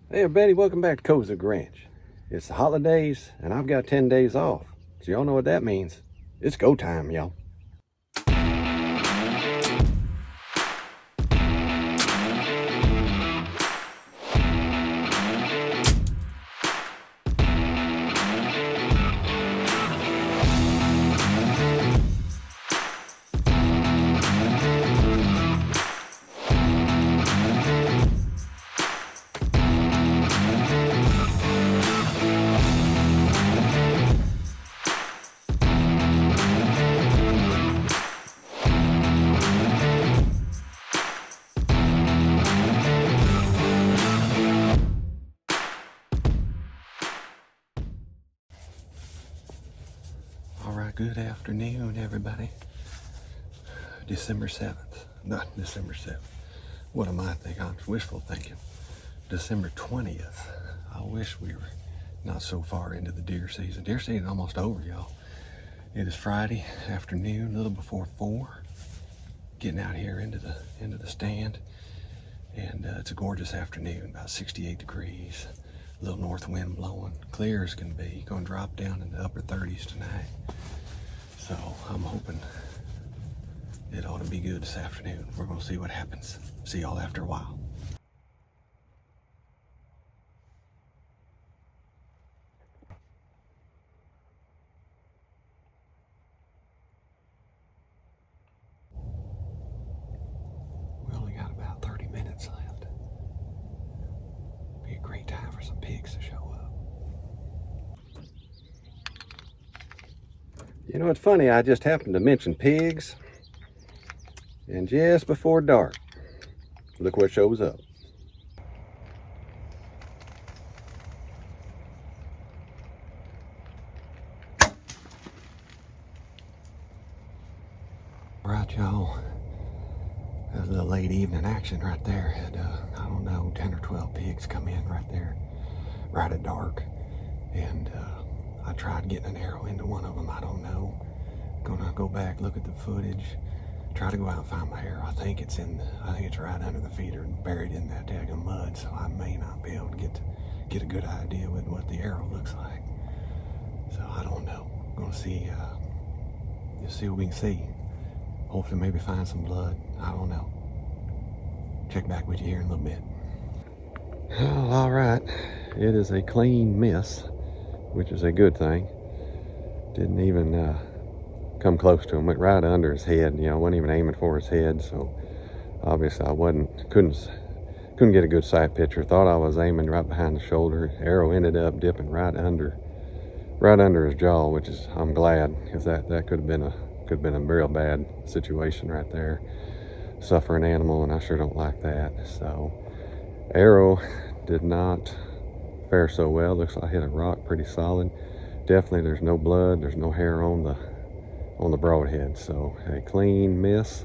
Hey everybody, welcome back to Kozik Ranch. It's the holidays and I've got 10 days off. So y'all know what that means. It's go time, y'all. Alright, good afternoon everybody. December 7th. Not December 7th. What am I thinking? I'm wishful thinking. December 20th. I wish we were not so far into the deer season. Deer season almost over, y'all. It is Friday afternoon, a little before 4. Getting out here into the stand. And it's a gorgeous afternoon, about 68 degrees. A little north wind blowing, clear as can be. Going to drop down in the upper 30s tonight. So I'm hoping it ought to be good this afternoon. We're going to see what happens. See y'all after a while. We only got about 30 minutes left. Be a great time for some pigs to show up. You know, it's funny, I just happened to mention pigs, and just before dark, look what shows up. Right, y'all, there's a little late evening action right there. Had, I don't know, 10 or 12 pigs come in right there, right at dark, and I tried getting an arrow into one of them. I don't know. Gonna go back, look at the footage, try to go out and find my arrow. I think it's right under the feeder and buried in that daggone mud, so I may not be able to get a good idea with what the arrow looks like. So I don't know. Gonna see, just see what we can see. Hopefully maybe find some blood. I don't know. Check back with you here in a little bit. Well, all right. It is a clean miss, which is a good thing. Didn't even come close to him. Went right under his head. You know, wasn't even aiming for his head. So obviously I couldn't get a good sight picture. Thought I was aiming right behind the shoulder. Arrow ended up dipping right under his jaw, which is, I'm glad, because that could have been a real bad situation right there. Suffering animal, and I sure don't like that. So arrow did not fare so well. Looks like I hit a rock pretty solid. Definitely there's no blood, there's no hair on the broadhead. So a clean miss.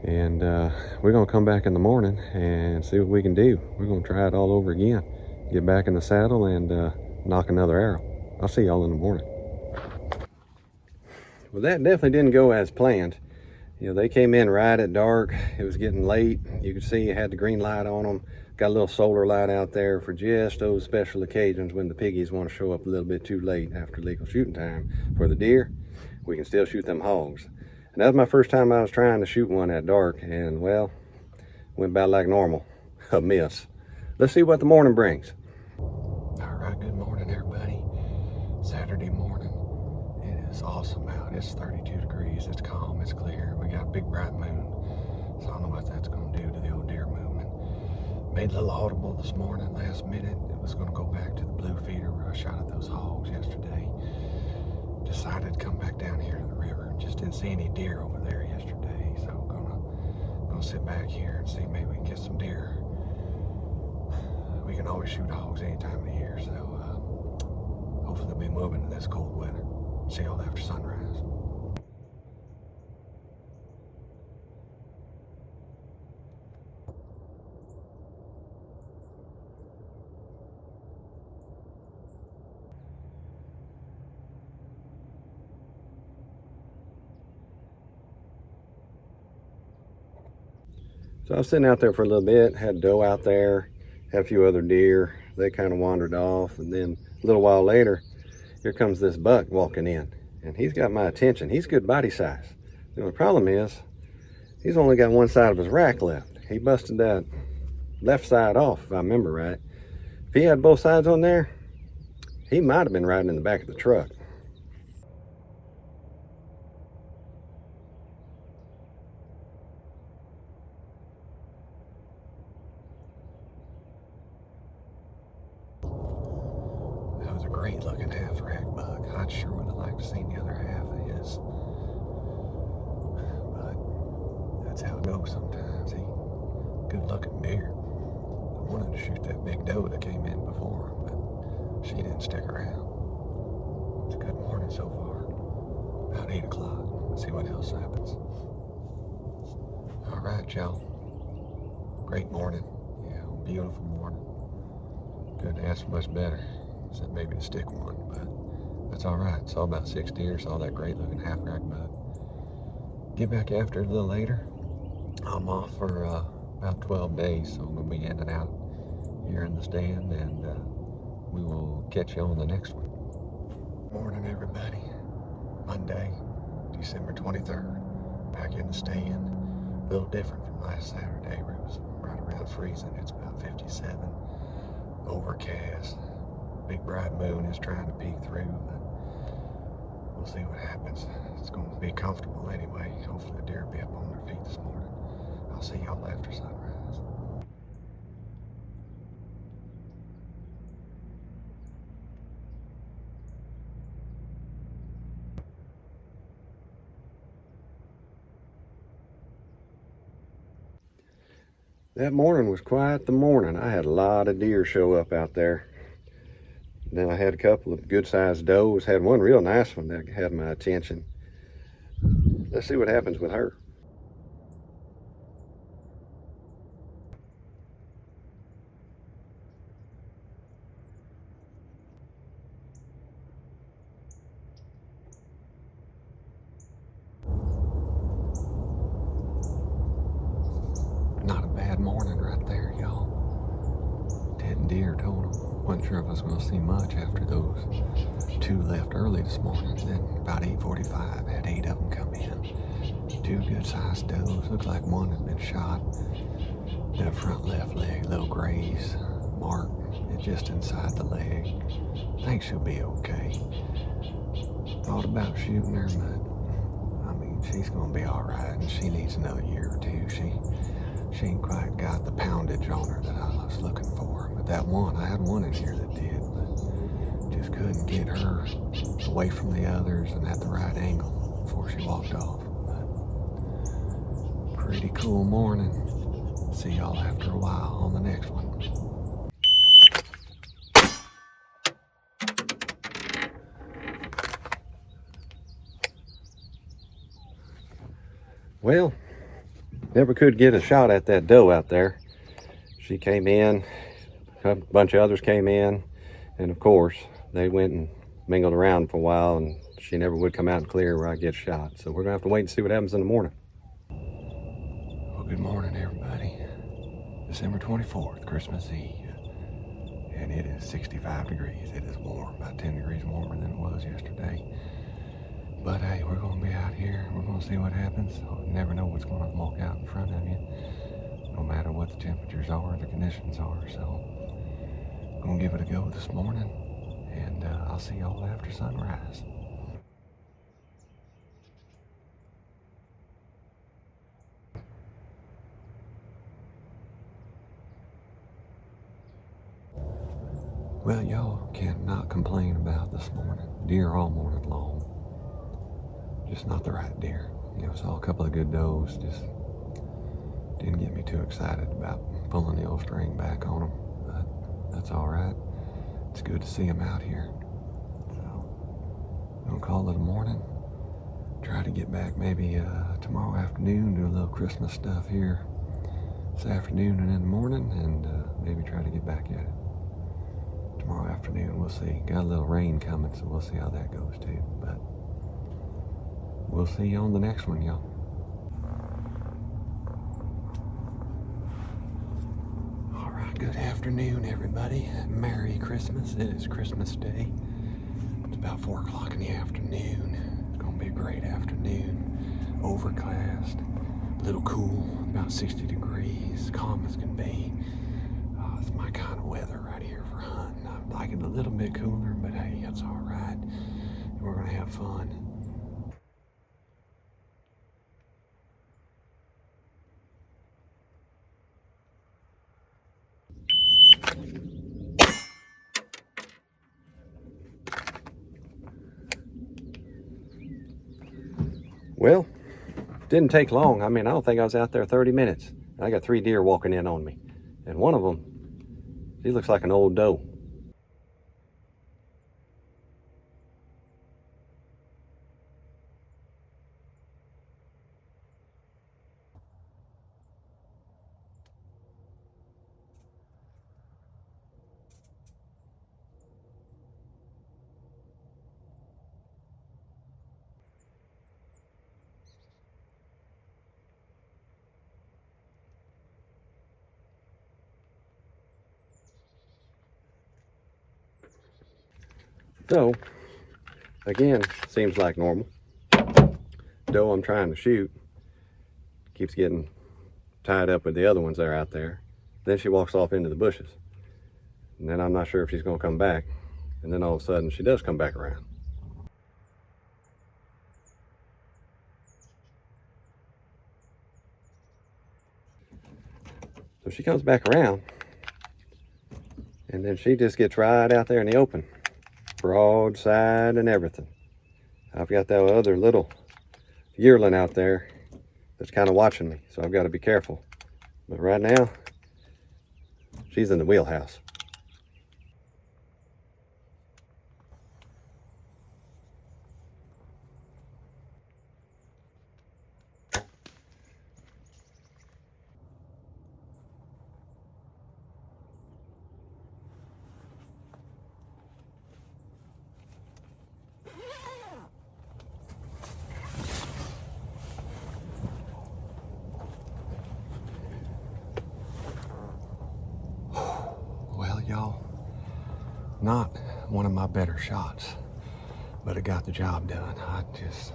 And we're gonna come back in the morning and see what we can do. We're gonna try it all over again. Get back in the saddle and knock another arrow. I'll see y'all in the morning. Well, that definitely didn't go as planned. You know, they came in right at dark. It was getting late. You could see it had the green light on them. Got a little solar light out there for just those special occasions when the piggies want to show up a little bit too late after legal shooting time. For the deer, we can still shoot them hogs. And that was my first time I was trying to shoot one at dark, and well, went about like normal. A miss. Let's see what the morning brings. All right, good morning everybody. Saturday morning. It is awesome out. It's 32 degrees. It's calm. It's clear. We got a big bright moon. So I don't know what that's going to do to the old deer movement. Made a little audible this morning, last minute. It was going to go back to the blue feeder where I shot at those hogs yesterday. Decided to come back down here to the river. Just didn't see any deer over there yesterday. So gonna sit back here and see maybe we can get some deer. We can always shoot hogs any time of the year. So hopefully they'll be moving in this cold weather. See y'all after sunrise. So I was sitting out there for a little bit, had doe out there, had a few other deer. They kind of wandered off, and then a little while later, here comes this buck walking in, and he's got my attention. He's good body size. The only problem is he's only got one side of his rack left. He busted that left side off, if I remember right. If he had both sides on there, he might have been riding in the back of the truck. That was a great looking half rack buck. I sure would have liked to see the other half of his. But that's how it goes sometimes. Good looking deer. I wanted to shoot that big doe that came in before, but she didn't stick around. It's a good morning so far. About 8 o'clock. Let's see what else happens. All right, y'all. Great morning. Yeah, beautiful morning. Couldn't ask for much better, except maybe to stick one, but that's all right. Saw about 6 deer, saw that great looking half rack buck. Get back after it a little later. I'm off for about 12 days, so I'm going to be in and out here in the stand, and we will catch you on the next one. Morning, everybody. Monday, December 23rd. Back in the stand. A little different from last Saturday, where it was right around freezing. It's about 57. Overcast. Big bright moon is trying to peek through, but we'll see what happens. It's going to be comfortable anyway. Hopefully the deer will be up on their feet this morning. I'll see y'all after sunrise. That morning was quite the morning. I had a lot of deer show up out there. Then I had a couple of good-sized does. Had one real nice one that had my attention. Let's see what happens with her. Not a bad morning right there, y'all. 10 deer total. Wasn't sure if I was going to see much after those 2 left early this morning. Then about 8:45, had 8 of them come in. 2 good-sized does. Looked like one had been shot. That front left leg, little graze mark, it's just inside the leg. Think she'll be okay. Thought about shooting her, but I mean, she's going to be all right, and she needs another year or 2. She ain't quite got the poundage on her that I was looking for. But that one, I had one in here that did, but just couldn't get her away from the others and at the right angle before she walked off. But pretty cool morning. See y'all after a while on the next one. Well, never could get a shot at that doe out there. She came in, a bunch of others came in, and of course, they went and mingled around for a while, and she never would come out and clear where I get shot. So we're gonna have to wait and see what happens in the morning. Well, good morning, everybody. December 24th, Christmas Eve, and it is 65 degrees. It is warm, about 10 degrees warmer than it was yesterday. But hey, we're going to be out here. We're going to see what happens. You never know what's going to walk out in front of you, no matter what the temperatures are, the conditions are. So I'm going to give it a go this morning, and I'll see y'all after sunrise. Well, y'all cannot complain about this morning. Deer all morning long. Just not the right deer. You know, saw a couple of good does, just didn't get me too excited about pulling the old string back on them, but that's all right. It's good to see them out here. So, gonna call it a morning. Try to get back maybe tomorrow afternoon, do a little Christmas stuff here this afternoon and in the morning, and maybe try to get back at it tomorrow afternoon. We'll see. Got a little rain coming, so we'll see how that goes too, but we'll see you on the next one, y'all. All right, Good afternoon, everybody. Merry Christmas. It is Christmas Day. It's about 4 o'clock in the afternoon. It's gonna be a great afternoon. Overcast, a little cool, about 60 degrees, calm as can be. It's my kind of weather right here for hunting. I like it a little bit cooler, but hey, that's all right. We're gonna have fun. Well, didn't take long. I mean, I don't think I was out there 30 minutes. I got 3 deer walking in on me. And one of them, he looks like an old doe. So, again, seems like normal. Doe I'm trying to shoot keeps getting tied up with the other ones that are out there. Then she walks off into the bushes. And then I'm not sure if she's gonna come back. And then all of a sudden she does come back around. So she comes back around and then she just gets right out there in the open. Broadside and everything. I've got that other little yearling out there that's kind of watching me, so I've got to be careful. But right now, she's in the wheelhouse. Well, y'all, not one of my better shots, but it got the job done. I just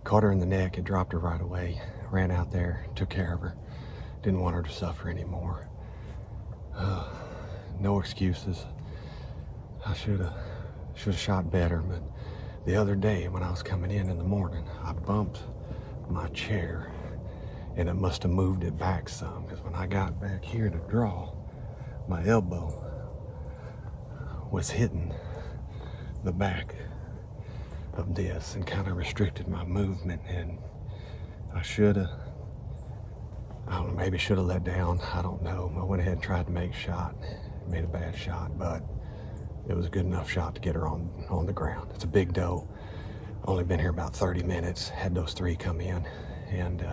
caught her in the neck and dropped her right away. Ran out there, took care of her. Didn't want her to suffer anymore. No excuses. I should have shot better, but the other day when I was coming in the morning, I bumped my chair and it must have moved it back some, because when I got back here to draw, my elbow was hitting the back of this and kind of restricted my movement, and I should have, I don't know, maybe should have let down. I don't know. I went ahead and tried to make a shot. Made a bad shot, but it was a good enough shot to get her on the ground. It's a big doe. Only been here about 30 minutes. Had those 3 come in, and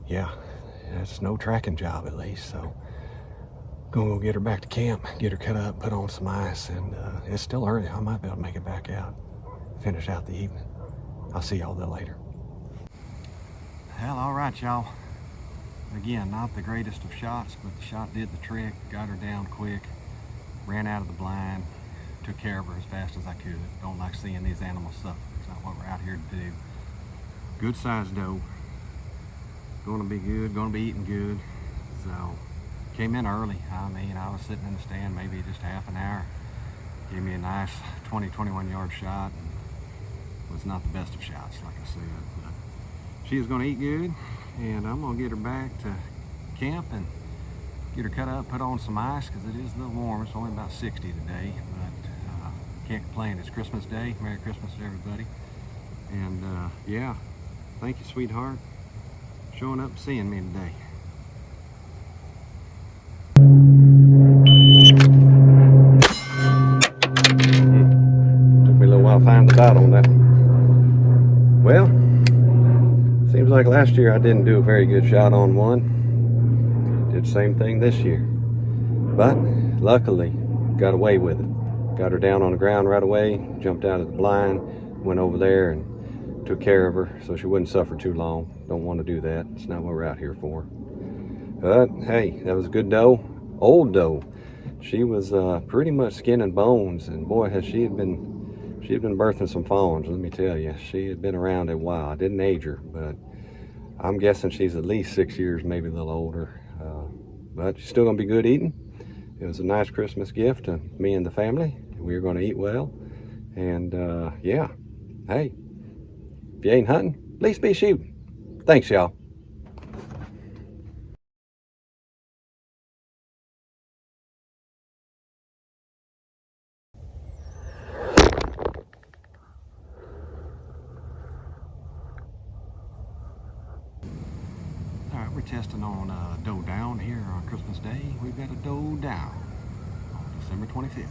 yeah, it's no tracking job at least. So gonna go get her back to camp, get her cut up, put on some ice, and it's still early. I might be able to make it back out, finish out the evening. I'll see y'all there later. Well, all right, y'all. Again, not the greatest of shots, but the shot did the trick. Got her down quick, ran out of the blind, took care of her as fast as I could. Don't like seeing these animals suffer. It's not what we're out here to do. Good sized doe. Gonna be good, gonna be eating good. So, came in early. I mean, I was sitting in the stand maybe just half an hour. Gave me a nice 20, 21 yard shot. And was not the best of shots, like I said. But she is gonna eat good, and I'm gonna get her back to camp and get her cut up, put on some ice, because it is a little warm. It's only about 60 today, but can't complain. It's Christmas Day. Merry Christmas to everybody. And yeah, thank you, sweetheart, showing up and seeing me today. Took me a little while to find the dot on that one. Well, seems like last year I didn't do a very good shot on one. Did the same thing this year. But luckily, got away with it. Got her down on the ground right away, jumped out of the blind, went over there and took care of her so she wouldn't suffer too long. Don't want to do that. It's not what we're out here for. But hey, that was a good doe. old doe. She was pretty much skin and bones, and boy, she had been birthing some fawns. Let me tell you, she had been around a while. I didn't age her, but I'm guessing she's at least 6 years, maybe a little older. But she's still gonna be good eating. It was a nice Christmas gift to me and the family. We were gonna eat well, and yeah. Hey, if you ain't hunting, at least be shooting. Thanks, y'all. All right, we're testing on doe down here on Christmas Day. We've got a doe down on December 25th.